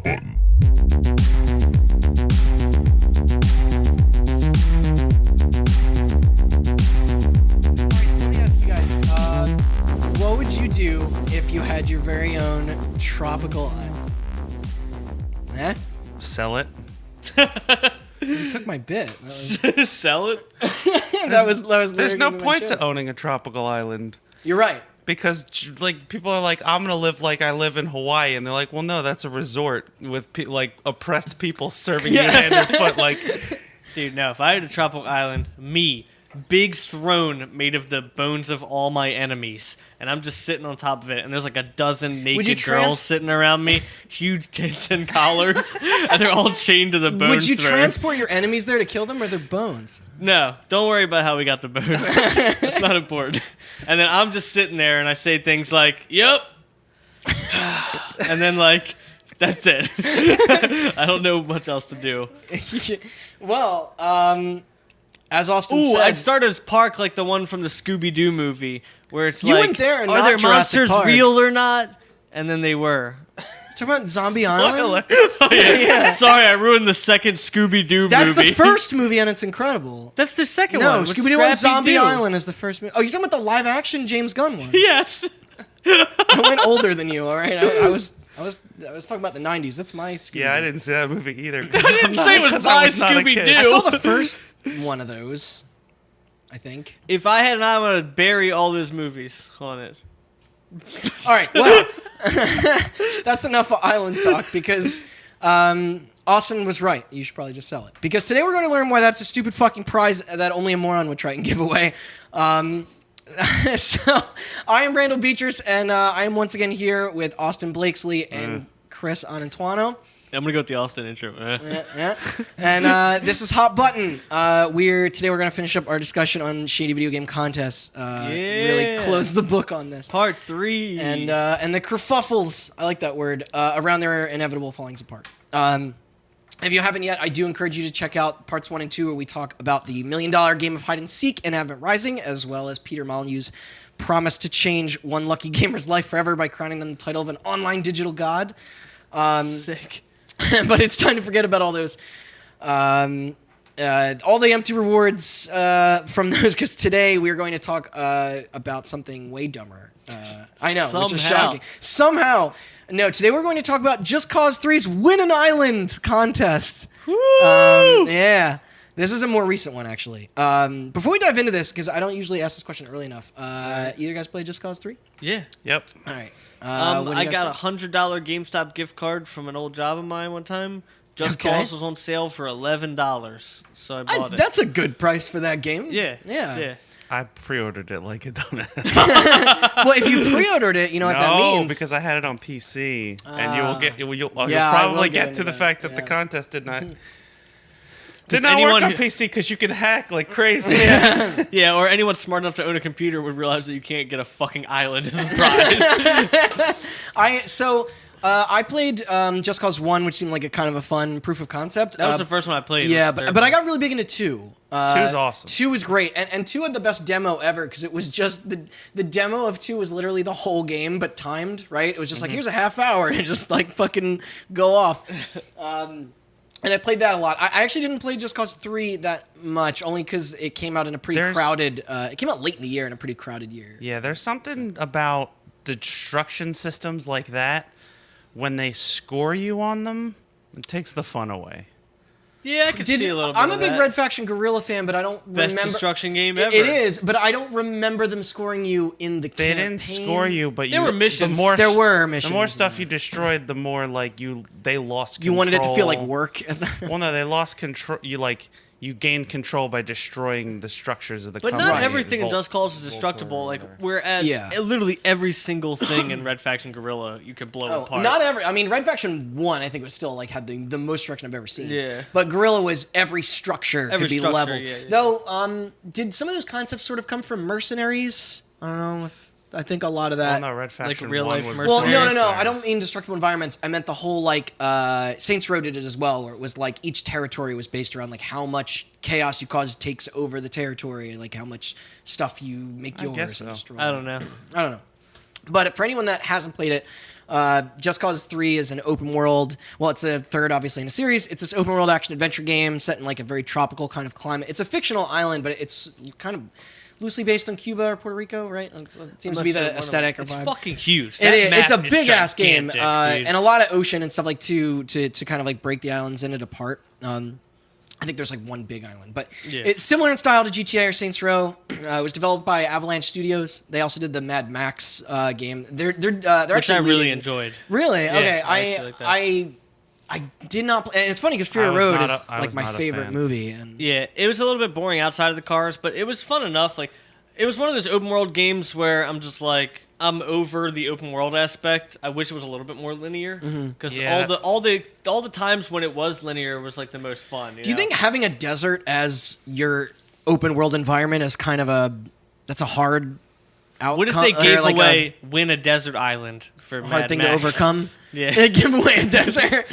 hot button. Let me ask you guys, what would you do if you had your very own tropical island? Eh? Sell it. You took my bit. Sell it? That was There's no literally my point to joke. owning a tropical island. You're right. Because like people are like, I'm gonna live like I live in Hawaii, and they're like, well, no, that's a resort with like oppressed people serving you underfoot. Like, Dude, no. If I had a tropical island, big throne made of the bones of all my enemies, and I'm just sitting on top of it, and there's like a dozen Would you naked girls sitting around me, huge tits and collars, and they're all chained to the bone Would you throne. transport your enemies there to kill them or their bones? No, don't worry about how we got the bones. That's not important. And then I'm just sitting there, and I say things like, "Yep," and then like, that's it. I don't know much else to do. Well, as Austin Ooh, said, I'd start a park like the one from the Scooby-Doo movie, where it's You like, went there and are not their Jurassic monsters Park. real or not? And then they were. talking about Zombie Island. Oh, yeah. Sorry, I ruined the second Scooby-Doo That's movie. the first movie, and it's incredible. That's the second No, one. with Scooby-Doo and Zombie Scrappy-Doo. Island is the first movie. Oh, you're talking about the live-action James Gunn one. Yes. I went older than you. All right, I was talking about the '90s. That's my Scooby-Doo. yeah, I didn't see that movie either. I didn't say it was my Scooby-Doo. I saw the first one of those. I think. If I had an island, I'd bury all those movies on it. All right, well, that's enough of island talk because Austin was right. You should probably just sell it. Because today we're going to learn why that's a stupid fucking prize that only a moron would try and give away. So, I am Randall Beechers, and I am once again here with Austin Blakesley and Chris Anantuano. I'm gonna go with the Austin intro. And this is Hot Button. Today we're gonna finish up our discussion on shady video game contests. Really close the book on this. Part 3. And the kerfuffles, I like that word, around their inevitable fallings apart. If you haven't yet, I do encourage you to check out parts 1 and 2, where we talk about the $1 million game of hide and seek in Advent Rising, as well as Peter Molyneux's promise to change one lucky gamer's life forever by crowning them the title of an online digital god. Sick. But it's time to forget about all those, all the empty rewards from those, because today we're going to talk about something way dumber. I know, which is shocking. Somehow. No, today we're going to talk about Just Cause 3's Win an Island contest. Woo! Yeah. This is a more recent one, actually. Before we dive into this, because I don't usually ask this question early enough, either guys play Just Cause 3? Yeah. Yep. All right. I got a $100 GameStop gift card from an old job of mine one time. Just Cause was on sale for $11, so I bought it. That's a good price for that game. Yeah. I pre-ordered it like a dumbass. Well, if you pre-ordered it, you know what that No, means. because I had it on PC, and you'll Yeah, I will probably get get to into the fact that yeah. the contest did not work anyone on who- PC because you can hack like crazy. Yeah, or anyone smart enough to own a computer would realize that you can't get a fucking island as a prize. I played Just Cause 1, which seemed like a kind of a fun proof of concept. That was the first one I played. Yeah, It was but I got really big into 2. 2's awesome. 2 was great, and 2 had the best demo ever, because it was just the demo of 2 was literally the whole game, but timed, right? It was just like, here's a half hour, and just like fucking go off. And I played that a lot. I actually didn't play Just Cause 3 that much, only because it came out in a pretty crowded. It came out late in the year in a pretty crowded year. Yeah, there's something about destruction systems like that. When they score you on them, it takes the fun away. Yeah, I could see a little bit I'm of a big that. Red Faction Guerrilla fan, but I don't Best remember. destruction game ever. It is, but I don't remember them scoring you in the They campaign. didn't score you, but There were missions. There were missions. The more stuff you destroyed, the more like they lost control. You wanted it to feel like work. Well, no, they lost control. You gained control by destroying the structures of the But company. not everything in Just Cause is destructible. Like, whereas literally every single thing in Red Faction Guerrilla you could blow apart. Not every. I mean, Red Faction 1, I think, was still like had the most destruction I've ever seen. Yeah. But Guerrilla was every structure could be structure, leveled. yeah. Though, did some of those concepts sort of come from Mercenaries? I don't know if. I think a lot of that. Well, no, Red Faction real 1 life was Well, no. Mercenaries. I don't mean destructible environments. I meant the whole like Saints Row did it as well, where it was like each territory was based around like how much chaos you cause takes over the territory, like how much stuff you make yours guess and so. destroy. I don't know. But for anyone that hasn't played it, Just Cause 3 is an open world. Well, it's the third, obviously, in a series. It's this open world action adventure game set in like a very tropical kind of climate. It's a fictional island, but it's kind of loosely based on Cuba or Puerto Rico, right? It seems to be the aesthetic or It's vibe. fucking huge. It's a big ass game, gigantic, and a lot of ocean and stuff like to kind of like break the islands in it apart. I think there's like one big island, but it's similar in style to GTA or Saints Row. It was developed by Avalanche Studios. They also did the Mad Max game. They're which actually I really enjoyed. Really? Yeah, Okay. I actually like that. I did not play, and it's funny because Fury Road is like my favorite movie. And Yeah, it was a little bit boring outside of the cars, but it was fun enough. Like, it was one of those open world games where I'm just like, I'm over the open world aspect. I wish it was a little bit more linear because all the times when it was linear was like the most fun. Do you think having a desert as your open world environment is kind of that's a hard outcome? What if they gave like away Win a Desert Island for hard Mad thing Max? to overcome? Yeah, Give away a desert.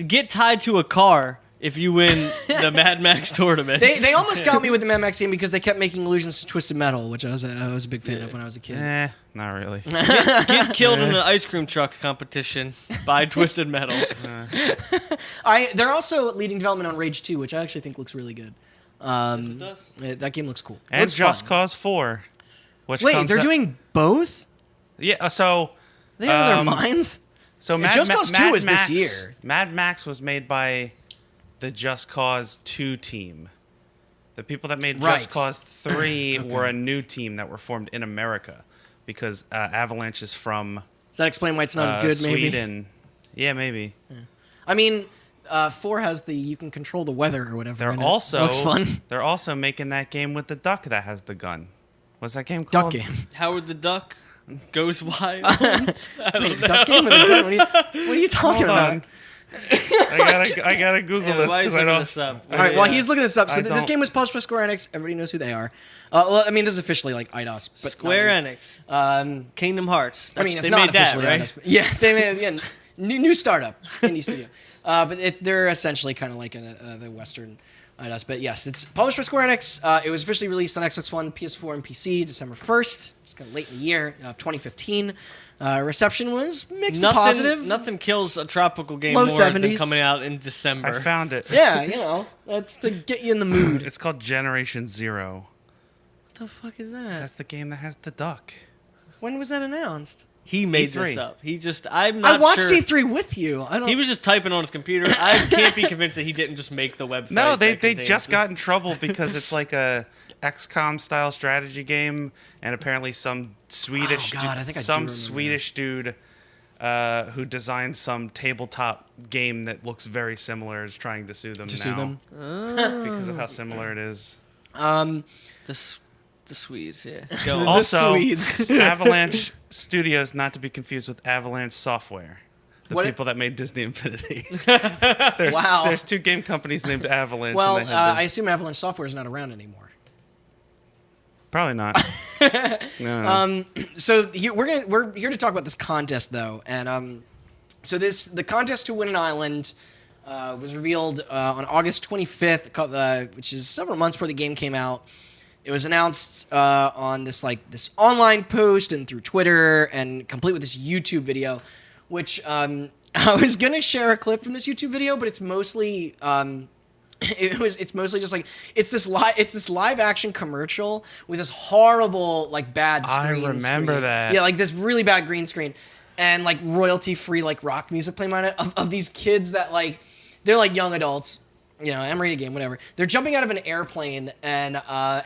get tied to a car if you win the Mad Max tournament. They almost got me with the Mad Max game because they kept making allusions to Twisted Metal, which I was a big fan of when I was a kid. Not really. Get killed in an ice cream truck competition by Twisted Metal. They're also leading development on Rage 2, which I actually think looks really good. It does. That game looks cool. And Looks Just fun. Cause 4. Which Wait, they're doing both? Yeah, so... They have their minds? So Just Cause 2 is this Max, year. Mad Max was made by the Just Cause 2 team. The people that made Right. Just Cause 3 were a new team that were formed in America because Avalanche is from Does that explain why it's not as good, maybe? Sweden. Yeah, maybe. I mean, 4 has you can control the weather or whatever. They're in it. also Looks fun. They're also making that game with the duck that has the gun. What's that game Duck called? game. Howard the Duck goes wild. Duck game with a gun? What are you talking Hold about? on. I gotta Google this Why is because I looking don't. this up? All right, while he's looking this up, so I this don't- game was published by Square Enix. Everybody knows who they are. Well, I mean, this is officially like IDOS. But Square Enix, Kingdom Hearts. I mean, it's they not made that, officially right? IDOS. But yeah, they made new startup indie studio. But they're essentially kind of like the Western IDOS. But yes, it's published by Square Enix. It was officially released on Xbox One, PS4, and PC December 1st. It's kind of late in the year of 2015. Reception was mixed to positive. Nothing kills a tropical game Low more 70s. than coming out in December. I found it. Yeah, that's to get you in the mood. It's called Generation Zero. What the fuck is that? That's the game that has the duck. When was that announced? He made E3. this up. I'm not I watched sure. E3 with you. I don't. He was just typing on his computer. I can't be convinced that he didn't just make the website. No, they that contains just this. got in trouble because it's like a XCOM style strategy game, and apparently some Swedish Oh, God, I think I do some remember Swedish dude who designed some tabletop game that looks very similar is trying to sue them because of how similar it is. The Swedes, yeah. The Also, Swedes. Avalanche Studios, not to be confused with Avalanche Software, the What- people that made Disney Infinity. Wow. There's two game companies named Avalanche. Well, and they have I assume Avalanche Software is not around anymore. probably not. No. So we're here to talk about this contest though, and so the contest to win an island was revealed on August 25th, which is several months before the game came out. It was announced on this online post and through Twitter, and complete with this YouTube video, which I was gonna share a clip from this YouTube video, but it's mostly it's mostly just like it's this live action commercial with this horrible bad I screen. remember that. Yeah, like this really bad green screen and royalty free rock music playing on it of these kids that they're young adults. M-rated game, whatever. They're jumping out of an airplane, and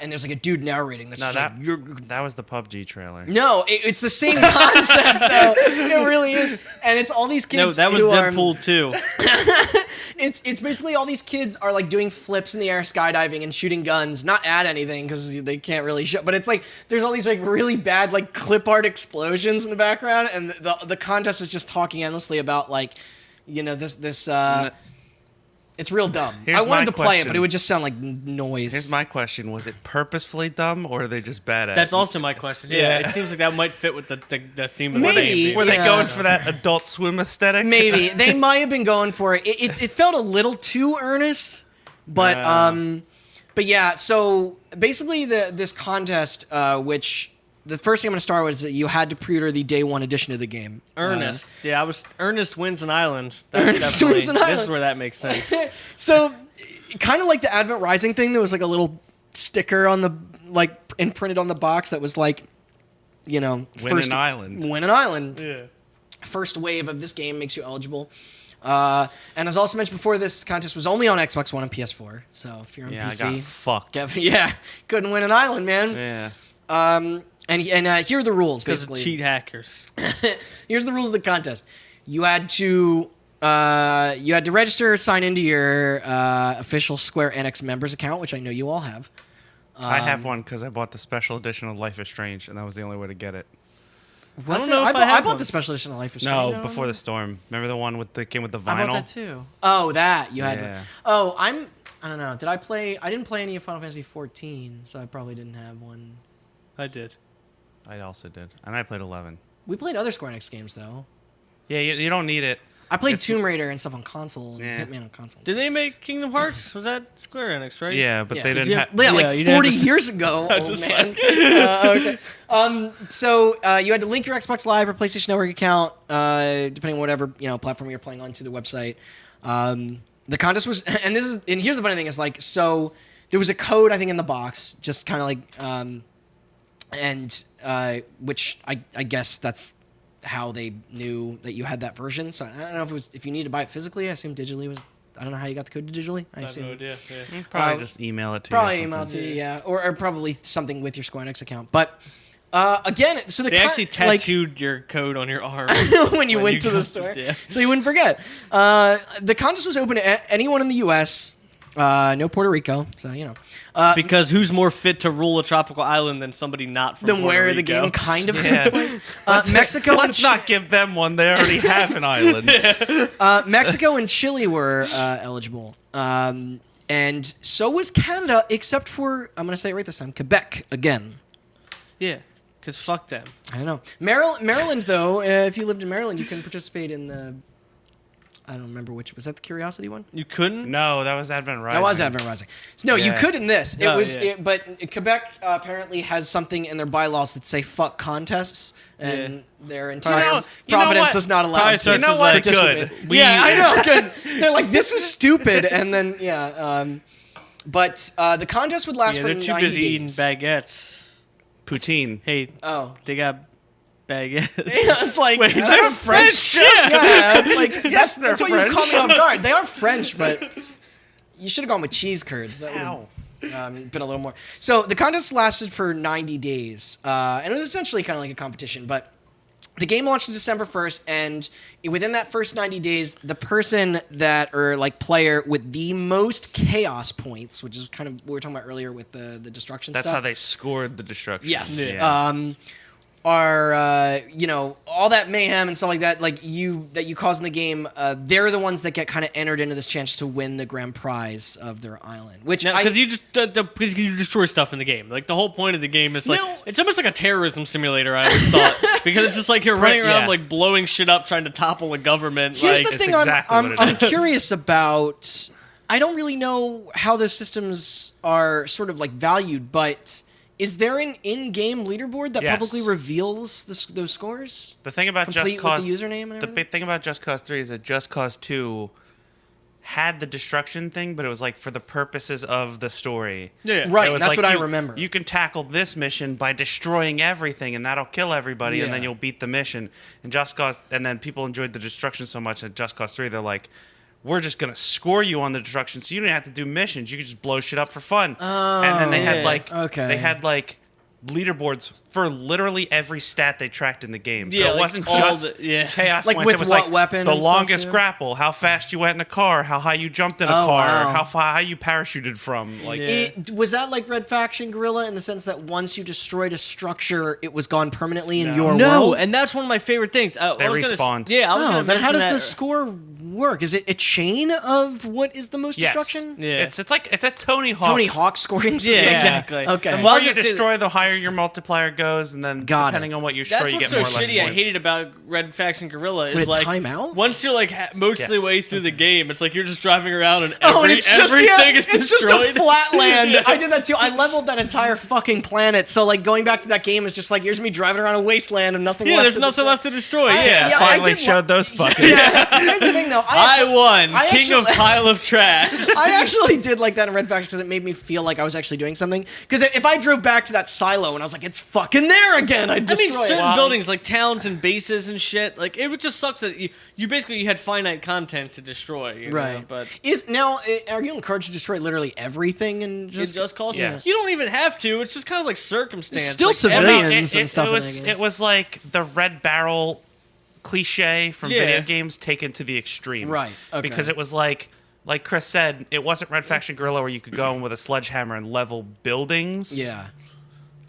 there's a dude narrating. That's that was the PUBG trailer. No, it's the same concept though. It really is, and it's all these kids. No, that was who Deadpool 2. It's basically all these kids are doing flips in the air, skydiving, and shooting guns. Not at anything because they can't really show. But it's there's all these really bad clip art explosions in the background, and the contest is just talking endlessly about this. It's real dumb. Here's I wanted my to play it, question. but it would just sound like noise. Here's my question: was it purposefully dumb, or are they just bad at That's it? also my question. Yeah, Yeah. it seems like that might fit with the theme of Maybe. the game. Were they Yeah. going for that Adult Swim aesthetic? Maybe they might have been going for it. It felt a little too earnest, but yeah. So basically, this contest, which the first thing I'm going to start with is that you had to pre-order the day one edition of the game. Ernest. Ernest wins an island. That's Ernest definitely, wins an island. This is where that makes sense. So, kind of like the Advent Rising thing, there was like a little sticker on the imprinted on the box that was like, win an island. Win an island. Yeah. First wave of this game makes you eligible. And as also mentioned before, this contest was only on Xbox One and PS4. So if you're on PC, I got fucked. Couldn't win an island, man. Yeah. And here are the rules, Because of basically. cheat hackers. Here's the rules of the contest. You had to register, sign into your official Square Enix members account, which I know you all have. I have one because I bought the special edition of Life is Strange, and that was the only way to get it. I have bought one. the special edition of Life is Strange. No, Before the Storm. Remember the one that came with the vinyl? I bought that too. Oh, that you had. Yeah. Oh, I don't know. Did I play? I didn't play any of Final Fantasy 14, so I probably didn't have one. I did. I also did. And I played 11. We played other Square Enix games though. Yeah, you don't need it. I played Tomb Raider and stuff on console. And Yeah. Hitman on console. Did they make Kingdom Hearts? Was that Square Enix, right? Yeah, but Yeah. they Did didn't have... Yeah, you like didn't 40 have to- years ago, old just man. Okay. So you had to link your Xbox Live or PlayStation Network account, depending on whatever platform you're playing on, to the website. The contest was, and here's the funny thing is like, so there was a code I think in the box, just kind of like, which I guess that's how they knew that you had that version. So I don't know if you need to buy it physically. I assume digitally was. I don't know how you got the code digitally. I have no idea. Yeah. Probably just email it to you. Probably email it to you, yeah, or probably something with your Square Enix account. But again, so They actually tattooed your code on your arm when you went to the store, Yeah. so you wouldn't forget. The contest was open to anyone in the U.S. No Puerto Rico, so Because who's more fit to rule a tropical island than somebody not from then Puerto where Rico? the game kind of Yeah. fits. Mexico. Let's not give them one. They already have an island. Mexico and Chile were eligible, and so was Canada, except for I'm going to say it right this time, Quebec again. Yeah, because fuck them. I don't know. Maryland, though, if you lived in Maryland, you can participate in the. I don't remember which. Was that the Curiosity one? You couldn't? No, that was Advent Rising. That was Advent Rising. So, no, you Yeah. could in this. It Oh, was, yeah. but Quebec apparently has something in their bylaws that say fuck contests, and their entire You know Providence what? is not allowed Probably to starts You know with, what? like, participate. Good. Yeah, I know. Good. They're like, this is stupid, and then but the contest would last Yeah, for they're too 90 busy eating days. baguettes. Poutine. Hey, Oh. they got baguettes. Yeah, it's like, Wait, is that a French shit? Yeah, it's like Yes, they're that's why French. you caught me off guard. They are French, but you should have gone with cheese curds. That would have Ow. been a little more. So the contest lasted for 90 days, and it was essentially kind of like a competition. But the game launched on December 1st, and within that first 90 days, the person player with the most chaos points, which is kind of what we were talking about earlier with the destruction That's stuff. how they scored the destruction. Yes. Yeah. Are all that mayhem and stuff like that, that you cause in the game, they're the ones that get kind of entered into this chance to win the grand prize of their island. Which Because you just because you destroy stuff in the game. Like the whole point of the game is like it's almost like a terrorism simulator. I always thought because it's just like you're running around yeah. like blowing shit up, trying to topple a government. here's like the it's thing exactly I'm what it is. curious about. I don't really know how those systems are sort of like valued, but is there an in-game leaderboard that Yes. publicly reveals those scores? The thing about Complete Just Cause, with the username and the everything? big thing about Just Cause 3 is that Just Cause 2 had the destruction thing, but it was like for the purposes of the story. Yeah. Right, It was that's like what I you- remember. You can tackle this mission by destroying everything, and that'll kill everybody, and then Yeah. you'll beat the mission. And then people enjoyed the destruction so much at Just Cause 3, they're like, we're just gonna score you on the destruction, so you don't have to do missions. You can just blow shit up for fun. And then they had okay. they had leaderboards for literally every stat they tracked in the game. So Yeah, it like wasn't all just the- chaos Like points. with It was what like weapon the and stuff, longest too? grapple, how fast you went in a car, how high you jumped in a Oh, car, wow. how you parachuted from. Like Yeah. Was that like Red Faction Guerrilla in the sense that once you destroyed a structure, it was gone permanently in your No, world? and that's one of my favorite things. They respawned. Yeah, I was Oh, gonna then how mention does that. the score work? Is it a chain of what is the most Yes. destruction? Yeah. It's a Tony Hawk. Tony Hawk scoring system. Yeah, exactly. Okay. And The while more you it's in- destroy, the higher your multiplier goes, and then Got depending it. on what you destroy, That's you what's get so more or less shitty. I points. hated about Red Faction Guerrilla Wait, is like timeout? once you're like mostly Yes. way through the game, it's like you're just driving around and Oh, and it's just everything is it's destroyed. just a flat land. Yeah. I did that too. I leveled that entire fucking planet. So like going back to that game is just like here's me driving around a wasteland and nothing. Yeah, left there's to nothing destroy. left to destroy. I- Yeah. yeah, I Finally did showed those fuckers. Yeah. Here's the thing though. I won. I King of actually- pile of trash. I actually did like that in Red Faction because it made me feel like I was actually doing something. Because if I drove back to that silo and I was like, it's fucking there again, I'd I destroy mean, certain it. buildings like towns and bases and shit. Like it would just sucks that you basically had finite content to destroy. You know, Right. but Is now are you encouraged to destroy literally everything and it's just called. Yes. You don't even have to. It's just kind of like circumstance. Still like, civilians and stuff in was that game. it was like the red barrel cliche from Yeah. video games taken to the extreme. Right, okay. Because it was like Chris said, it wasn't Red Faction Guerrilla where you could go in with a sledgehammer and level buildings. Yeah.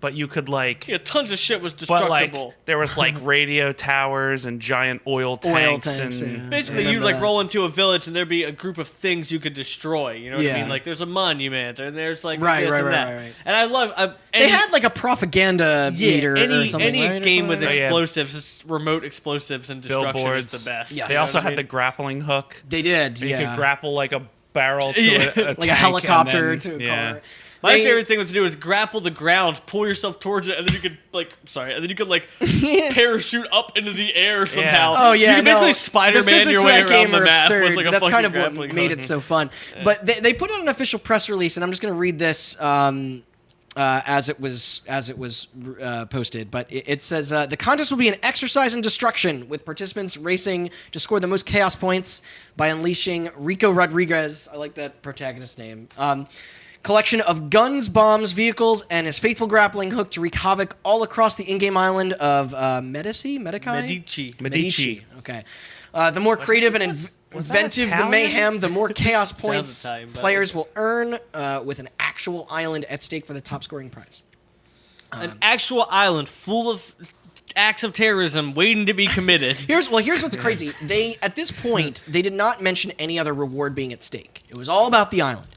But you could like Yeah, tons of shit was but like destructible. there was like radio towers and giant oil tanks, tanks, and yeah. Basically, I you'd remember like that. roll into a village and there'd be a group of things you could destroy. You know what I Yeah. mean? Like there's a monument and there's like Right, this right, and right, that. right. And I love They had like a propaganda meter or something, any right, or game with something? Oh, yeah. explosives, it's remote explosives and destruction billboards. is the best. Yes. They You know also what I had the mean? grappling hook. They did, You yeah. could grapple like a barrel to Yeah. a like a tank and helicopter then- to a yeah. car. My They- favorite thing to do is grapple the ground, pull yourself towards it, and then you could parachute up into the air somehow. Oh yeah, you can basically no, the Spider-Man physics your of way that around game the are map absurd. with like a That's fucking kind of what grappling made hook. it so fun. But they put out an official press release, and I'm just going to read this as it was posted. But it says the contest will be an exercise in destruction, with participants racing to score the most chaos points by unleashing Rico Rodriguez. I like that protagonist name. Collection of guns, bombs, vehicles, and his faithful grappling hook to wreak havoc all across the in-game island of Medici? Medici. Okay. The more creative and was that inventive the Italian? mayhem, the more chaos points Italian, but- players will earn with an actual island at stake for the top scoring prize. An actual island full of acts of terrorism waiting to be committed. Here's what's crazy. They at this point they did not mention any other reward being at stake. It was all about the island.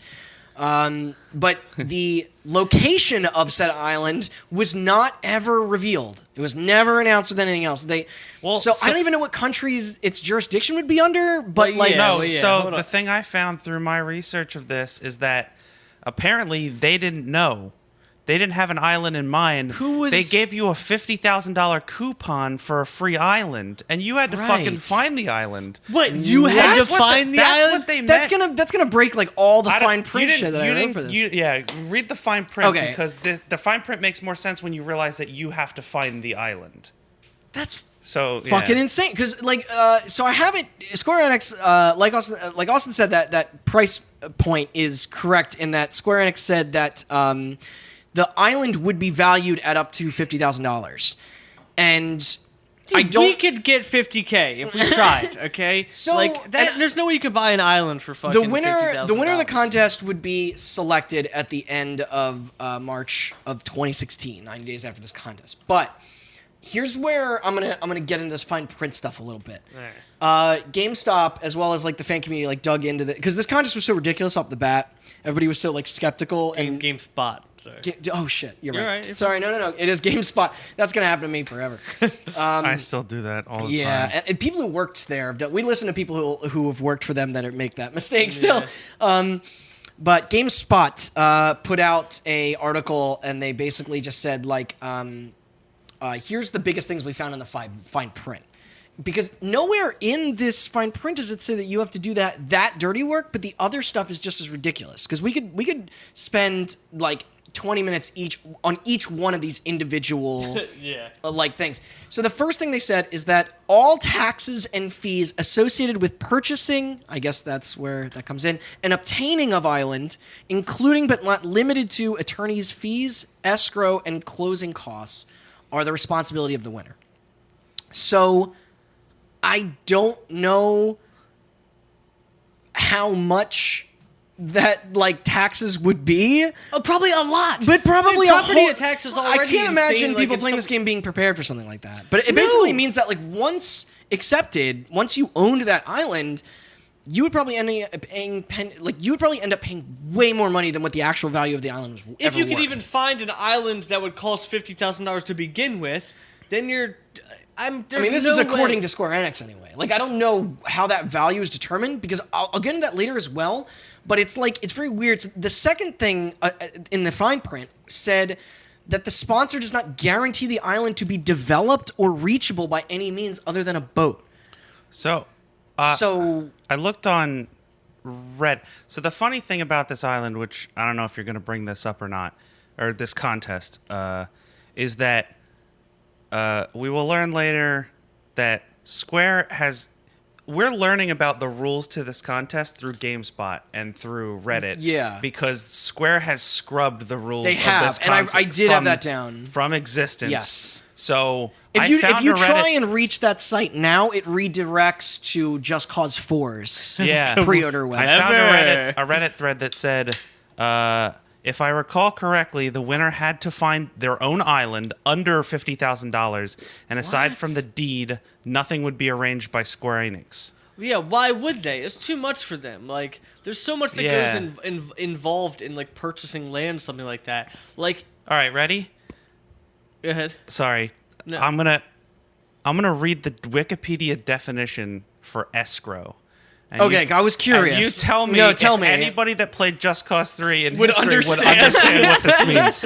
But the location of said island was not ever revealed. It was never announced with anything else. So I don't even know what countries its jurisdiction would be under. But Well, like, yeah, No, well, yeah, so hold the on. thing I found through my research of this is that apparently they didn't know. They didn't have an island in mind. Who was- They gave you a $50,000 coupon for a free island, and you had to fucking Right. find the island. What? You had That's to what find the that's island? what they that's meant. gonna break like all the I don't- fine print you shit didn't- that I you wrote didn't- for this. yeah, read the fine print Okay. because the fine print makes more sense when you realize that you have to find the island. That's So fucking yeah. insane. Because so I have it. Square Enix, like Austin said, that price point is correct in that Square Enix said that the island would be valued at up to $50,000, and Dude, I don't. we could get 50K if we tried, okay? So- like that, and- there's no way you could buy an island for fucking The winner of the $50,000. contest would be selected at the end of March of 2016, 90 days after this contest. But here's where I'm gonna get into this fine print stuff a little bit. GameStop, as well as like the fan community, like dug into the because this contest was so ridiculous off the bat. Everybody was so like skeptical and GameSpot. Sorry. oh shit, you're You're right. right. Sorry, no. It is GameSpot. That's gonna happen to me forever. I still do that all the Yeah, time. and people who worked there, we listen to people who have worked for them that make that mistake still. But GameSpot put out a article, and they basically just said like, here's the biggest things we found in the fine print. Because nowhere in this fine print does it say that you have to do that dirty work, but the other stuff is just as ridiculous. Because we could spend like 20 minutes on each one of these individual Yeah. like things. So the first thing they said is that all taxes and fees associated with purchasing, I guess that's where that comes in, and obtaining of island, including but not limited to attorney's fees, escrow, and closing costs, are the responsibility of the winner. So I don't know how much that like taxes would be, Probably a lot. but probably I mean, a property whole, taxes I already can't imagine insane, like, people it's playing some- this game being prepared for something like that. But it basically means that like once you owned that island, you would probably end up paying way more money than what the actual value of the island was. If you could worth. even find an island that would cost $50,000 to begin with, then you're. This is according to Square Enix anyway. Like, I don't know how that value is determined because I'll get into that later as well. But it's very weird. So the second thing in the fine print said that the sponsor does not guarantee the island to be developed or reachable by any means other than a boat. So I looked on Reddit. So the funny thing about this island, which I don't know if you're going to bring this up or not, or this contest, is that we will learn later that Square has. We're learning about the rules to this contest through GameSpot and through Reddit. Yeah. Because Square has scrubbed the rules They of have, this and concept I did have that down. from existence. Yes. So If I you found try and reach that site now, it redirects to Just Cause 4's pre-order website. I found a Reddit thread that said, if I recall correctly, the winner had to find their own island under $50,000, and aside from the deed, nothing would be arranged by Square Enix. Yeah, why would they? It's too much for them. Like, there's so much that goes involved in like purchasing land, something like that. Like, all right, ready? Go ahead. Sorry, No. I'm gonna read the Wikipedia definition for escrow. And Okay, I was curious. And you tell me if anybody that played Just Cause 3 in history would understand what this means.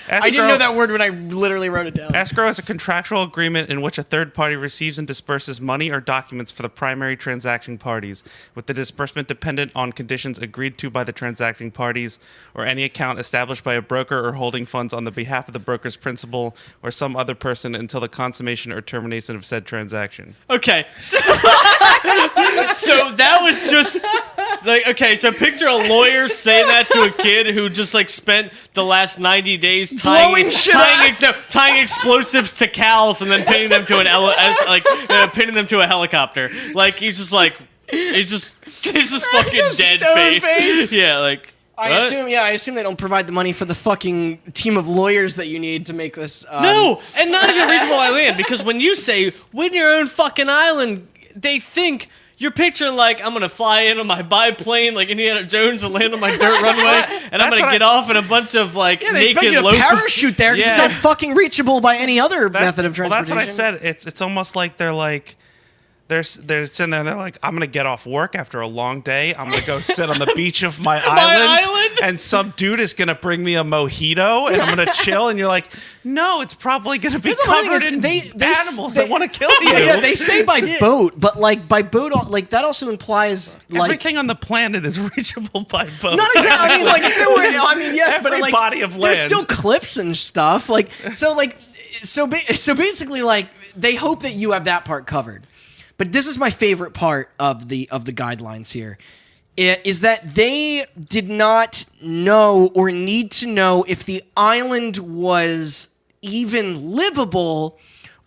I didn't know that word when I literally wrote it down. Escrow is a contractual agreement in which a third party receives and disperses money or documents for the primary transacting parties, with the disbursement dependent on conditions agreed to by the transacting parties or any account established by a broker or holding funds on the behalf of the broker's principal or some other person until the consummation or termination of said transaction. Okay, so that was just like, okay, so picture a lawyer saying that to a kid who just like spent the last 90 days tying explosives to cows and then pinning them to pinning them to a helicopter. Like he's just fucking dead face. Yeah, like I assume they don't provide the money for the fucking team of lawyers that you need to make this. No, and not even reachable island, because when you say win your own fucking island, they think you're picturing like I'm gonna fly in on my biplane like Indiana Jones and land on my dirt runway, and I'm gonna get off in a bunch of like they expect naked you to parachute there because it's not fucking reachable by any other method of transportation. Well, that's what I said. It's almost like they're like. They're sitting there and they're like, I'm going to get off work after a long day. I'm going to go sit on the beach of my island. And some dude is going to bring me a mojito and I'm going to chill. And you're like, no, it's probably going to be covered in animals that want to kill you. Yeah, they say by boat, but like by boat, like that also implies like everything on the planet is reachable by boat. Not exactly. I mean, like if there were, yes, every but like body of land. There's still cliffs and stuff. Like so basically, like they hope that you have that part covered. But this is my favorite part of the guidelines here, is that they did not know or need to know if the island was even livable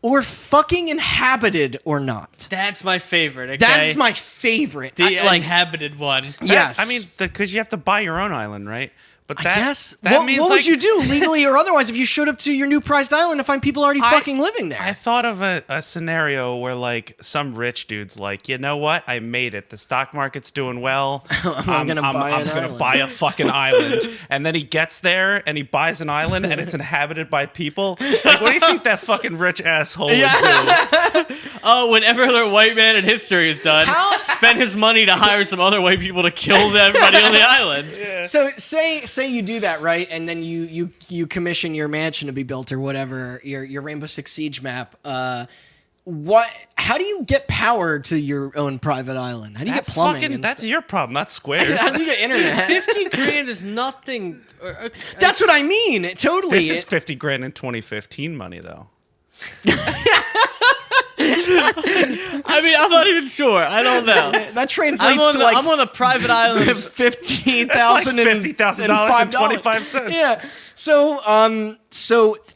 or fucking inhabited or not. That's my favorite. Okay? That's my favorite. The inhabited one. Yes. I mean, because you have to buy your own island, right? But that, I guess. That means what would you do, legally or otherwise, if you showed up to your new prized island to find people already fucking living there? I thought of a scenario where, like, some rich dude's like, you know what? I made it. The stock market's doing well. I'm gonna buy a fucking island. And then he gets there and he buys an island and it's inhabited by people. Like, what do you think that fucking rich asshole would do? Oh, when every other white man in history is done, spend his money to hire some other white people to kill everybody on the island. Yeah. So say you do that, right, and then you commission your mansion to be built or whatever, your Rainbow Six Siege map. How do you get power to your own private island? How do you get plumbing? That's your problem, not Square's. How do you get internet? $50,000 is nothing. That's what I mean. Totally. This is $50,000 in 2015 money, though. I mean, I'm not even sure. I don't know. That translates to like I'm on a private island. $15,000 and $50,025. Yeah. So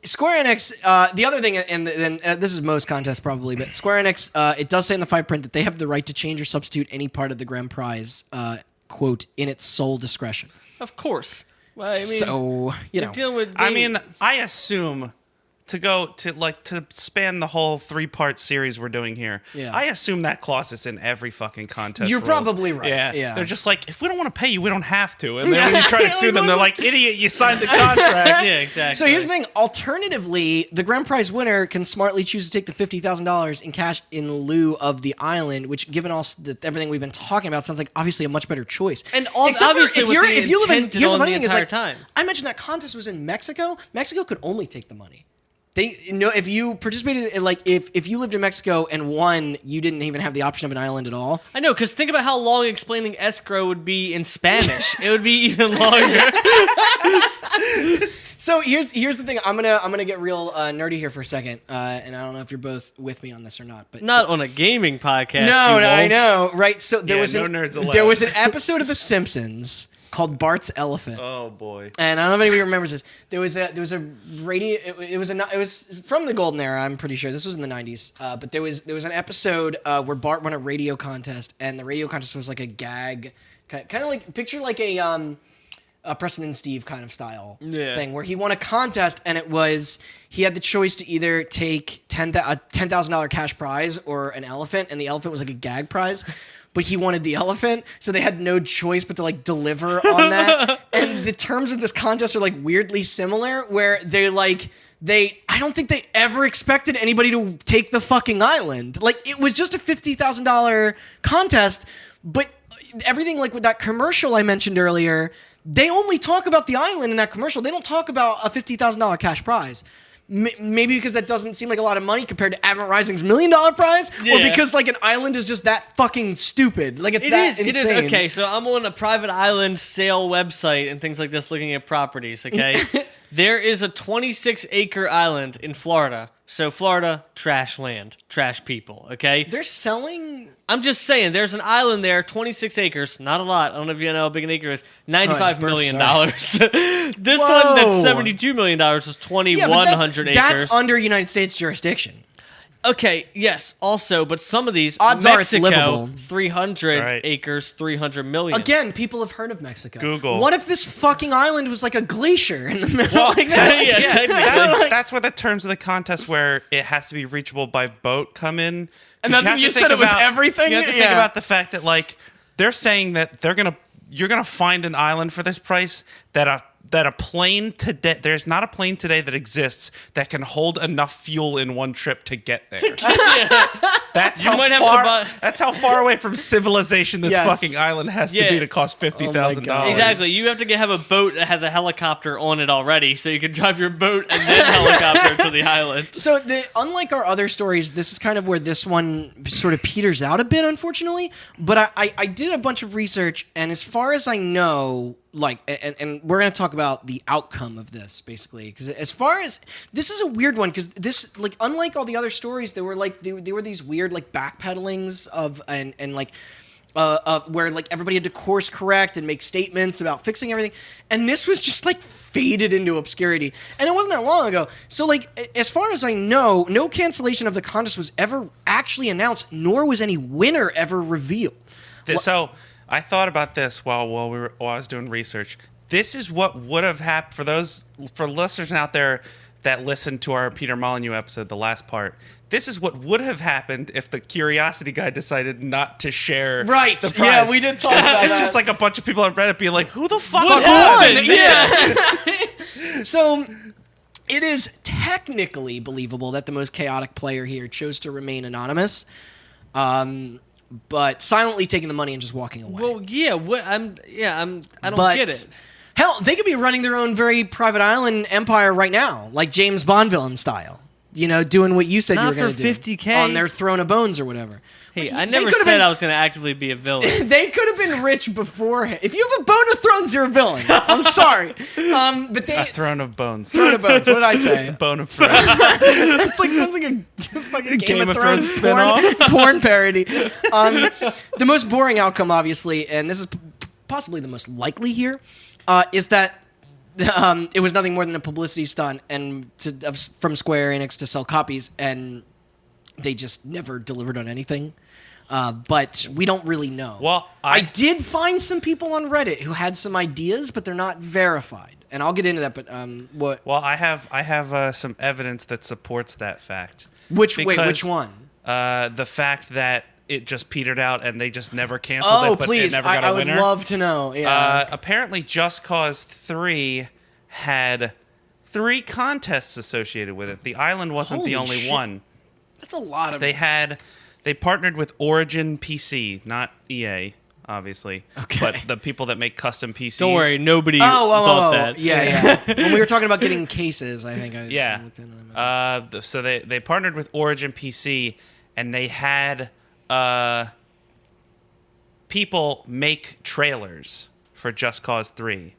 Square Enix. The other thing, and this is most contests probably, but Square Enix. It does say in the fine print that they have the right to change or substitute any part of the grand prize. Quote, in its sole discretion. Of course. Well, I mean, so you know. dealing with I mean, I assume to span the whole 3-part series we're doing here. Yeah. I assume that clause is in every fucking contest. You're rules. probably right. Yeah. They're just like, if we don't want to pay you, we don't have to. And then when you try to sue them, they're like, idiot, you signed the contract. Yeah, exactly. So here's the thing. Alternatively, the grand prize winner can smartly choose to take the $50,000 in cash in lieu of the island, which, given all everything we've been talking about, sounds like obviously a much better choice. And Except obviously, for if you live in, here's the funny thing is, like, time. I mentioned that contest was in Mexico. Mexico could only take the money. If you participated, like if you lived in Mexico and won, you didn't even have the option of an island at all. I know, because think about how long explaining escrow would be in Spanish. It would be even longer. So here's the thing. I'm gonna get real nerdy here for a second, and I don't know if you're both with me on this or not, but Not on a gaming podcast. no, you I won't. know, right? So there Yeah, was no nerds allowed. there was an episode of The Simpsons called Bart's Elephant. Oh boy. And I don't know if anybody remembers this. There was a radio. It was from the golden era. I'm pretty sure this was in the 90s. But there was an episode where Bart won a radio contest, and the radio contest was like a gag, kind of like picture like a Preston and Steve kind of style thing, where he won a contest, and it was he had the choice to either take a $10,000 cash prize or an elephant, and the elephant was like a gag prize. But he wanted the elephant, so they had no choice but to like deliver on that. And the terms of this contest are like weirdly similar, where I don't think they ever expected anybody to take the fucking island. Like, it was just a $50,000 contest, but everything, like with that commercial I mentioned earlier, they only talk about the island in that commercial. They don't talk about a $50,000 cash prize. Maybe because that doesn't seem like a lot of money compared to Admiral Rising's $1 million prize, or because like an island is just that fucking stupid. Like It is. Okay, so I'm on a private island sale website and things like this looking at properties, okay? There is a 26-acre island in Florida. So Florida, trash land, trash people, okay? They're selling... I'm just saying, there's an island there, 26 acres, not a lot. I don't know if you know how big an acre is. $95 million. This one that's $72 million is 2,100 acres. That's under United States jurisdiction. Okay, yes, also, but some of these, odds Mexico, are it's livable. 300 acres, 300 million. Again, people have heard of Mexico. Google. What if this fucking island was like a glacier in the middle? Like that? Technically. That's where the terms of the contest where it has to be reachable by boat come in. And that's what you said it was everything? You have to think about the fact that like they're saying that you're gonna find an island for this price that a plane today, there's not a plane today that exists that can hold enough fuel in one trip to get there. That's how far away from civilization this fucking island has to be to cost $50,000. Exactly. You have to have a boat that has a helicopter on it already, so you can drive your boat and then helicopter to the island. So unlike our other stories, this is kind of where this one sort of peters out a bit, unfortunately. But I did a bunch of research, and as far as I know, like, and we're going to talk about the outcome of this, basically, because as far as this is a weird one, because this, like, unlike all the other stories, there were like they were these weird like backpedalings of and like where like everybody had to course correct and make statements about fixing everything, and this was just like faded into obscurity, and it wasn't that long ago. So like, as far as I know, no cancellation of the contest was ever actually announced, nor was any winner ever revealed. So I thought about this while I was doing research. This is what would have happened for listeners out there that listened to our Peter Molyneux episode, the last part. This is what would have happened if the Curiosity Guy decided not to share the prize. Yeah, we did talk about that. It's just like a bunch of people on Reddit being like, who the fuck What won? happened? Yeah. So it is technically believable that the most chaotic player here chose to remain anonymous, but silently taking the money and just walking away. Well, yeah, I don't get it. Hell, they could be running their own very private island empire right now, like James Bond villain style. You know, doing what you said you were going to do. Not for $50K. On their Throne of Bones or whatever. Hey, I never said I was going to actively be a villain. They could have been rich beforehand. If you have a Bone of Thrones, you're a villain. I'm sorry. But A Throne of Bones. Throne of Bones. What did I say? Bone of Thrones. It's like sounds like a fucking Game of Thrones spin-off. Porn parody. The most boring outcome, obviously, and this is possibly the most likely here, is that it was nothing more than a publicity stunt from Square Enix to sell copies, and they just never delivered on anything. But we don't really know. Well, I did find some people on Reddit who had some ideas, but they're not verified. and I'll get into that. But what? Well, I have some evidence that supports that fact. Which one? The fact that it just petered out and they just never canceled it, but please! it never got a winner. I would love to know. Yeah. Apparently, Just Cause 3 had 3 contests associated with it. The island wasn't the Holy only shit. one. That's a lot of. They partnered with Origin PC, not EA, obviously. Okay. But the people that make custom PCs. Don't worry, nobody thought that. Yeah. When we were talking about getting cases, I think I looked into them. So they partnered with Origin PC, and they had people make trailers for Just Cause 3.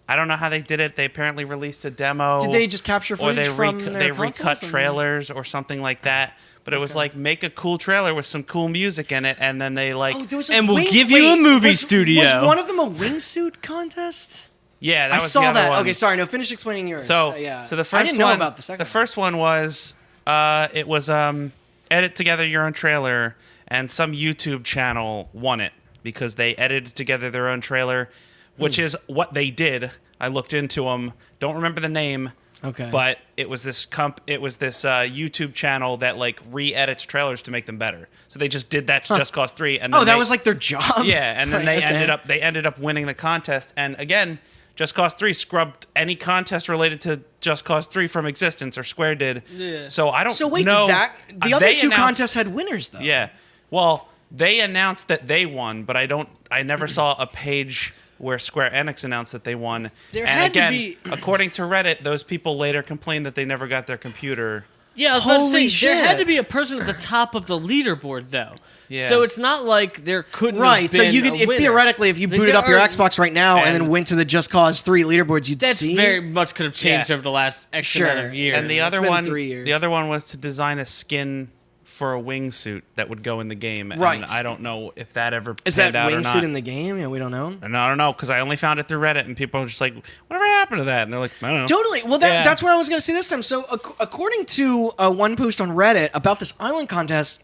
I don't know how they did it. They apparently released a demo. Did they just capture footage from their they consoles, recut or- trailers or something like that. But it was like, make a cool trailer with some cool music in it, and then they like... there was a And we'll give you a movie studio. Was one of them a wingsuit contest? Yeah, that I was saw the other that. one. Okay, sorry. No, finish explaining yours. So, yeah. so the first I didn't know one, about the second. The first one was, it was edit together your own trailer, and some YouTube channel won it because they edited together their own trailer, which is what they did. I looked into them. Don't remember the name. Okay. But it was this YouTube channel that like re-edits trailers to make them better. So they just did that to Just Cause 3, and then that was like their job. yeah, and then they Okay. ended up winning the contest. And again, Just Cause 3 scrubbed any contest related to Just Cause 3 from existence, or Square did. Yeah. So I don't So wait, know. the other They two announced- contests had winners though. Yeah. Well, they announced that they won, but I never saw a page where Square Enix announced that they won. There and had to again, be- according to Reddit, those people later complained that they never got their computer. Yeah, I was about to Holy say, there had shit. to be a person at the top of the leaderboard, though. Yeah. So it's not like there couldn't Right. have So been you could, a if winner. theoretically, if you Like, booted there up your are- Xbox right now and then And- went to the Just Cause 3 leaderboards, you'd That's see. very much could have changed Yeah. over the last X Sure. amount of years. And the It's other been one, 3 years. the other one was to design a skin for a wingsuit that would go in the game. Right. And I don't know if that ever Is that panned out or not. wingsuit in the game? Yeah, we don't know. And I don't know, because I only found it through Reddit, and people are just like, whatever happened to that? And they're like, I don't know. Totally. Well, Yeah. that's what I was going to say this time. So, according to one post on Reddit about this island contest,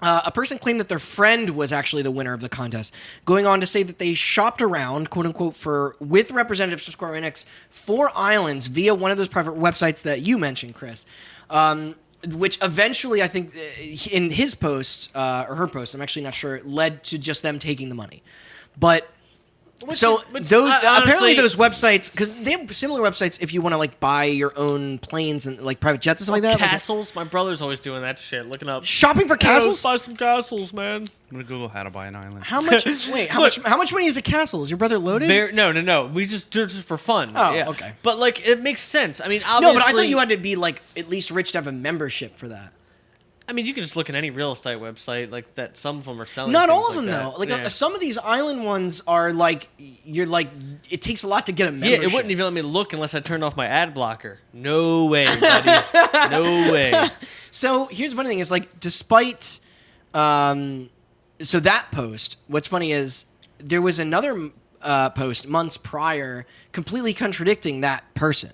a person claimed that their friend was actually the winner of the contest, going on to say that they shopped around, quote unquote, with representatives from Square Enix for islands via one of those private websites that you mentioned, Chris. Which eventually, I think, in his post or her post, I'm actually not sure, led to just them taking the money. But Which those honestly- apparently those websites, because they have similar websites if you want to like buy your own planes and like private jets and stuff like that. Like, Castles. My brother's always doing that shit. Looking up shopping for castles. castles. Buy some castles, man. I'm going to Google how to buy an island. How much? Wait, how much money is a castle? Is your brother loaded? No. We just do it just for fun. Oh, yeah. okay. But like, it makes sense. I mean, No, obviously. but I thought you had to be like at least rich to have a membership for that. I mean, you can just look at any real estate website like that. Some of them are selling. Not things all of like them that. though. Like yeah. some of these island ones are like you're like it takes a lot to get a Yeah, membership. it wouldn't even let me look unless I turned off my ad blocker. No way, buddy. No way. So here's one thing: is like despite, so that post. What's funny is there was another post months prior, completely contradicting that person,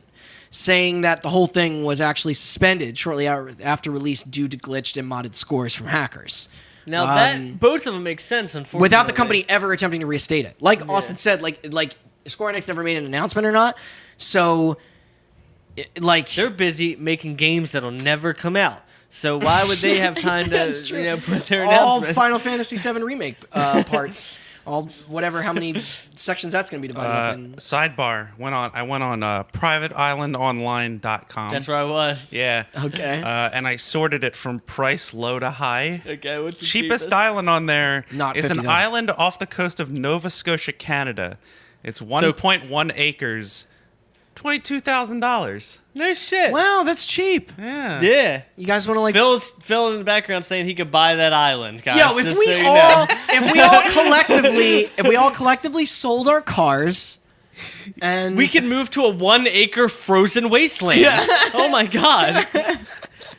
saying that the whole thing was actually suspended shortly after release due to glitched and modded scores from hackers. Now that both of them make sense, unfortunately. Without the company ever attempting to reinstate it, like Austin said, like Square Enix never made an announcement or not. So, like they're busy making games that'll never come out. So why would they have time to That's true. put their all announcements? Final Fantasy VII remake parts, all whatever how many sections that's going to be divided up in. Sidebar. I went on privateislandonline.com. That's where I was. Yeah. Okay. And I sorted it from price low to high. Okay, what's the Cheapest island on there Not is an 50,000. island off the coast of Nova Scotia, Canada. It's 1.1 acres, $22,000. No shit. Wow, that's cheap. Yeah. Yeah. You guys want to like? Phil in the background saying he could buy that island, guys. Yo, if just we so you all, know. if we all collectively sold our cars, and We can move to a 1 acre frozen wasteland. Oh my god.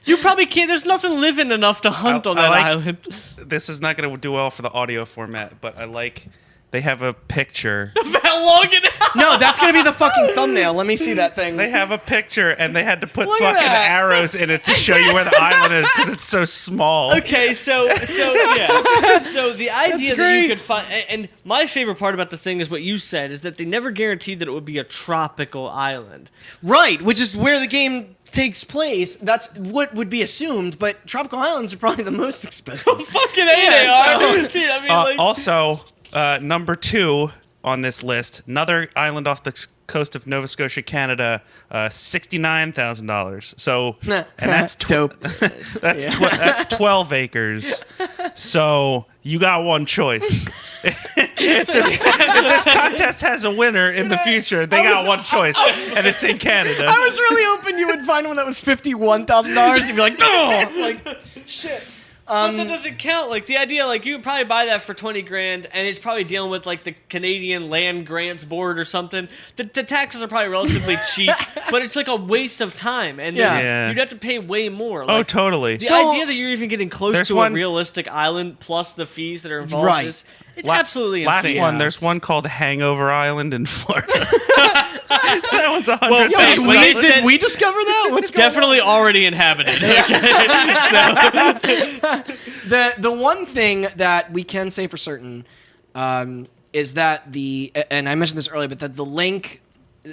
You probably can't. There's nothing living enough to hunt on I that like- island. This is not going to do well for the audio format, but I like They have a picture. How long it is? No, that's gonna be the fucking thumbnail. Let me see that thing. They have a picture, and they had to put Look at fucking that. arrows in it to show you where the island is because it's so small. Okay, so yeah. So the idea that you great. could find, and my favorite part about the thing is what you said, is that they never guaranteed that it would be a tropical island. Right, which is where the game takes place. That's what would be assumed, but tropical islands are probably the most expensive. Fucking A they Yeah, are. Dude, I mean, like, Also, number 2 on this list, another island off the coast of Nova Scotia, Canada, $69,000. So, and that's dope. that's 12 acres. So you got one choice. If this contest has a winner in the future, they got one choice, and it's in Canada. I was really hoping you would find one that was $51,000. You'd be like, oh, like shit. but that doesn't count. Like the idea, like you could probably buy that for $20,000, and it's probably dealing with like the Canadian Land Grants Board or something. The taxes are probably relatively cheap, but it's like a waste of time, and Yeah. you'd have to pay way more. Oh, Like, totally. The So- idea that you're even getting close There's to one- a realistic island plus the fees that are involved Right. is it's absolutely Last insane. one, there's one called Hangover Island in Florida. That one's $100,000. Yo, Hey, did, when they we, said- did we discover that? What's going Definitely already inhabited. The one thing that we can say for certain is that and I mentioned this earlier, but that the link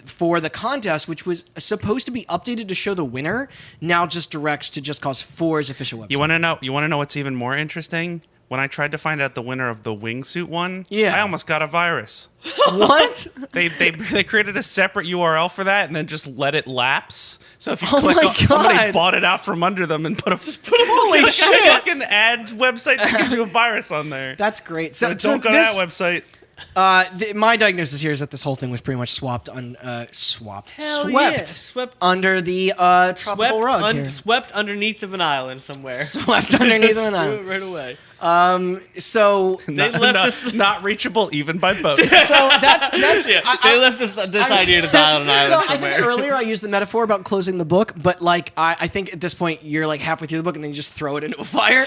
for the contest, which was supposed to be updated to show the winner, now just directs to Just Cause 4's official website. You want to know what's even more interesting? When I tried to find out the winner of the wingsuit one, Yeah. I almost got a virus. What? They created a separate URL for that and then just let it lapse. So if you Oh click my on, somebody God. bought it out from under them and put a Holy like shit. a fucking ad website that gives you a virus on there. That's great. So don't go to that website. My diagnosis here is that this whole thing was pretty much swept under the tropical rug here. Swept underneath of an island somewhere. Swept underneath of an Do it island. right away. So They left us. Not reachable even by boat. So that's Yeah, they left this idea to die on an so island I somewhere. think earlier I used the metaphor about closing the book, but like I think at this point you're like halfway through the book and then you just throw it into a fire.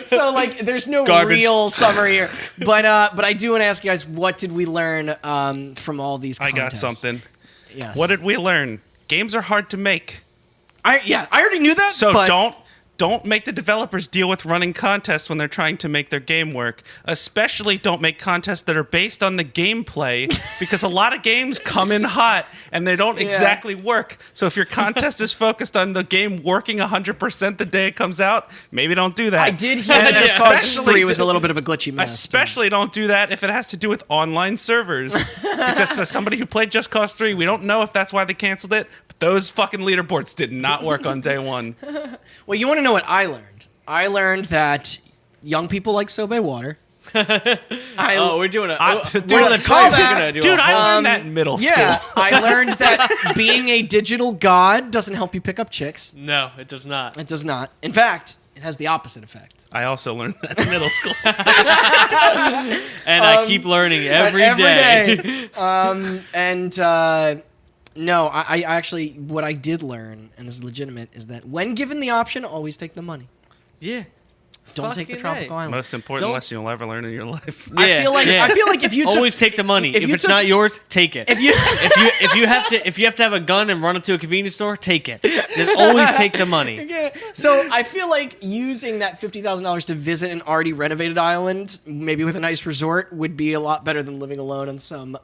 So there's no Garbage. real summary here. But I do want to ask you guys, what did we learn from all these I contests? got something. Yes. What did we learn? Games are hard to make. I already knew that. So but don't make the developers deal with running contests when they're trying to make their game work. Especially don't make contests that are based on the gameplay because a lot of games come in hot and they don't exactly work. So if your contest is focused on the game working 100% the day it comes out, maybe don't do that. I did hear And that Just Cause especially 3 was a little bit of a glitchy mess. Especially don't do that if it has to do with online servers. Because as somebody who played Just Cause 3, we don't know if that's why they canceled it, but those fucking leaderboards did not work on day one. Well, you want to know what I learned? I learned that young people like sobe water. We're doing a. Dude, that's call right. that- We're gonna do Dude, a I whole- learned that in middle school. Yeah, I learned that being a digital god doesn't help you pick up chicks. No, it does not. It does not. In fact, it has the opposite effect. I also learned that in middle school. And I keep learning every day. No, I actually, what I did learn, and this is legitimate, is that when given the option, always take the money. Yeah. Don't take the Fucking tropical right. island. Most important Don't- lesson you'll ever learn in your life. I feel like if you took, Always take the money. If you it's took- not yours, take it. if you if you have to have a gun and run into a convenience store, take it. Just always take the money. Yeah. So I feel like using that $50,000 to visit an already renovated island, maybe with a nice resort, would be a lot better than living alone in some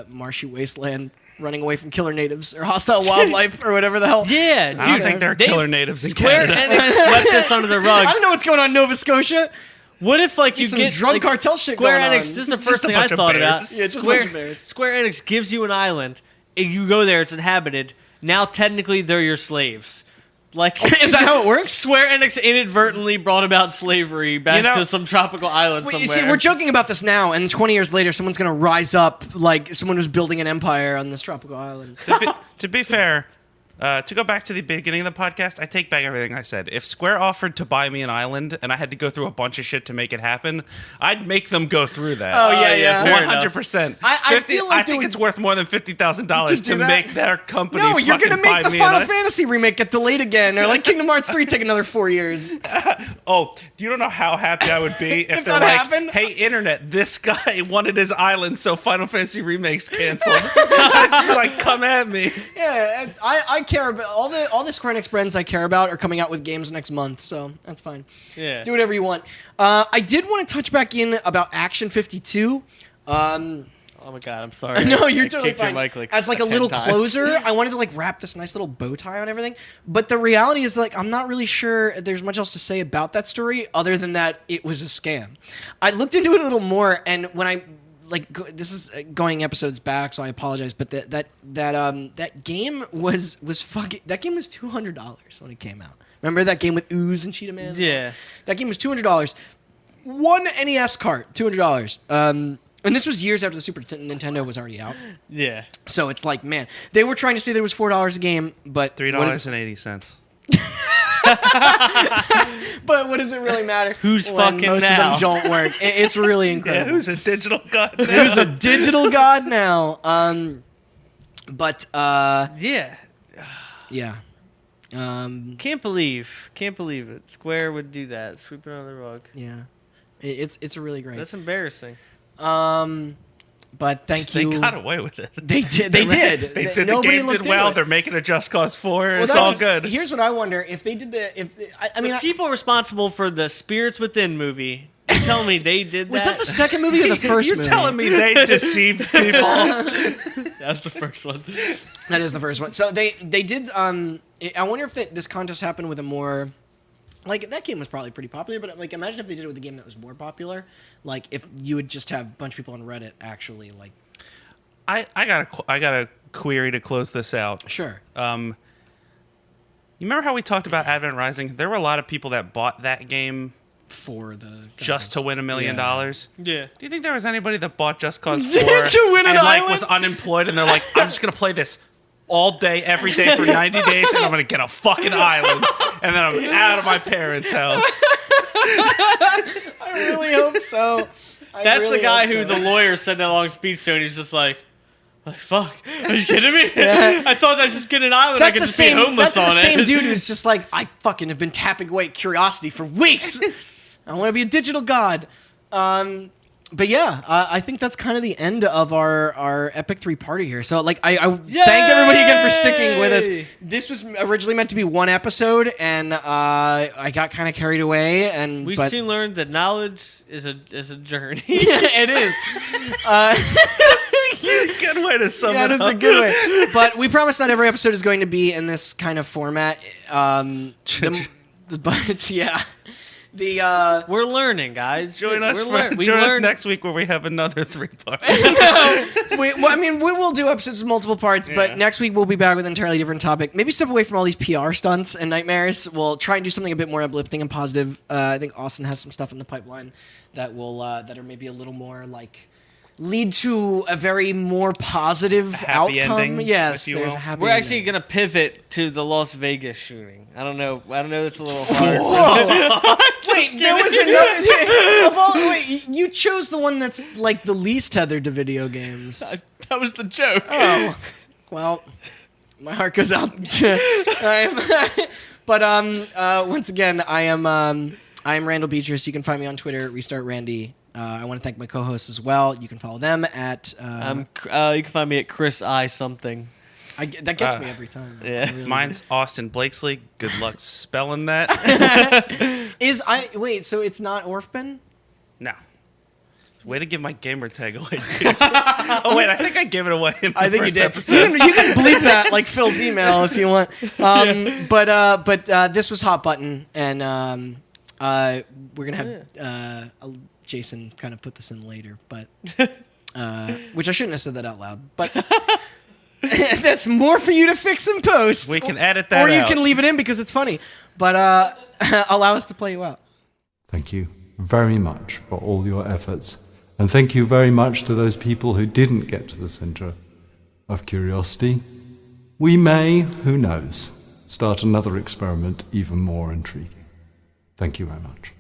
marshy wasteland, running away from killer natives or hostile wildlife or whatever the hell. Yeah, I don't dude. think there are they- killer natives in Square Canada. Enix swept this under the rug. I don't know what's going on in Nova Scotia. What if like you Some get drug like, cartel shit Square going on. Enix? This is the Just first a thing I bunch of thought about. bears. Yeah, just a Square, bunch of bears. Square Enix gives you an island, and you go there. It's inhabited. Now technically they're your slaves. Like Is that how it works? Square Enix inadvertently brought about slavery back to some tropical island Wait, somewhere. see, we're joking about this now, and 20 years later, someone's going to rise up like someone who's building an empire on this tropical island. To be fair, To go back to the beginning of the podcast, I take back everything I said. If Square offered to buy me an island and I had to go through a bunch of shit to make it happen, I'd make them go through that. Oh, yeah. 100%. I feel like I think it's worth more than $50,000 to make their company. No, you're gonna make the me Final Fantasy remake get delayed again, or like Kingdom Hearts 3 take another 4 years. Oh, do you don't know how happy I would be if they're that like, happened? "Hey, internet, this guy wanted his island, so Final Fantasy remake's canceled." I'd just be like, "Come at me." Yeah, I care about all the Square Enix brands I care about are coming out with games next month, so that's fine. Yeah. Do whatever you want. I did want to touch back in about Action 52. Oh my god, I'm sorry. No, you're I totally kicked your fine. mic, like, As like a 10 little times. closer, I wanted to like wrap this nice little bow tie on everything. But the reality is like I'm not really sure there's much else to say about that story other than that it was a scam. I looked into it a little more, and when I this is going episodes back, so I apologize. But that game was fucking. That game was $200 when it came out. Remember that game with Ooze and Cheetah Man? Yeah. That game was $200. One NES cart, $200. And this was years after the Super Nintendo was already out. Yeah. So it's like, man, they were trying to say there was $4 a game, but $3.80. But what does it really matter? Who's when fucking most now? of them don't work. It's really Yeah, incredible. who's a digital god? Who's a digital god now? Yeah. Yeah. Can't believe it. Square would do that. Sweep it under the rug. Yeah. It's really great. That's embarrassing. But thank you. They got away with it. They did. They did. They did. The Nobody game looked did well. into it. They're making a Just Cause 4. Well, It's that all was- good. Here's what I wonder: if they did I mean, The people responsible for the Spirits Within movie, you tell me they did was that? that the second movie or the first You're movie? telling me they deceived people? That's the first one. That is the first one. So they did. I wonder if this contest happened with a more. Like, that game was probably pretty popular, but like, imagine if they did it with a game that was more popular. Like, if you would just have a bunch of people on Reddit actually like. I got a query to close this out. Sure. You remember how we talked about Advent Rising? There were a lot of people that bought that game For the just to win $1 million. Yeah. Yeah. Do you think there was anybody that bought Just Cause 4 To win an and like island? was unemployed and they're like, I'm just gonna play this all day, every day for 90 days, and I'm gonna get a fucking island, and then I'm out of my parents' house. I really hope so. That's the guy who the lawyer said that long speech to, and he's just like, fuck, are you kidding me? Yeah. I thought I was just getting an island. I That's could the just same. be homeless That's on the it. same dude who's just like, I fucking have been tapping away at curiosity for weeks. I want to be a digital god. But yeah, I think that's kind of the end of our Epic 3 party here. So like, I thank everybody again for sticking with us. This was originally meant to be one episode, and I got kind of carried away. And We but soon learned that knowledge is a journey. it is. Good way to sum Yeah, it that's up. a good way. But we promise not every episode is going to be in this kind of format. But yeah. We're learning, guys. Join us next week where we have another 3-part. we will do episodes with multiple parts, but Yeah. next week we'll be back with an entirely different topic. Maybe step away from all these PR stunts and nightmares. We'll try and do something a bit more uplifting and positive. I think Austin has some stuff in the pipeline that will that are maybe a little more like lead to a very more positive Happy outcome. ending, yes, if you there's will. a happy We're ending. actually gonna pivot to the Las Vegas shooting. I don't know. That's a little hard. Whoa! Wait, there was another. Of all, wait, you chose the one that's like the least tethered to video games. That was the joke. Oh, well, my heart goes out to. But once again, I am Randall Beatrice. You can find me on Twitter, RestartRandy. I want to thank my co-hosts as well. You can follow them at. You can find me at Chris I something. That gets me every time. Yeah. Really Mine's Austin Blakesley. Good luck spelling that. Wait, so it's not Orfben? No. Way to give my gamer tag away, dude. Oh, wait, I think I gave it away in the I think you first did. episode. You can bleep that like Phil's email if you want. But this was Hot Button, and we're gonna have Jason kind of put this in later, but which I shouldn't have said that out loud. But that's more for you to fix in post. We can edit that or you out. can leave it in because it's funny. But allow us to play you out. Thank you very much for all your efforts. And thank you very much to those people who didn't get to the center of curiosity. we may, who knows, start another experiment even more intriguing. Thank you very much.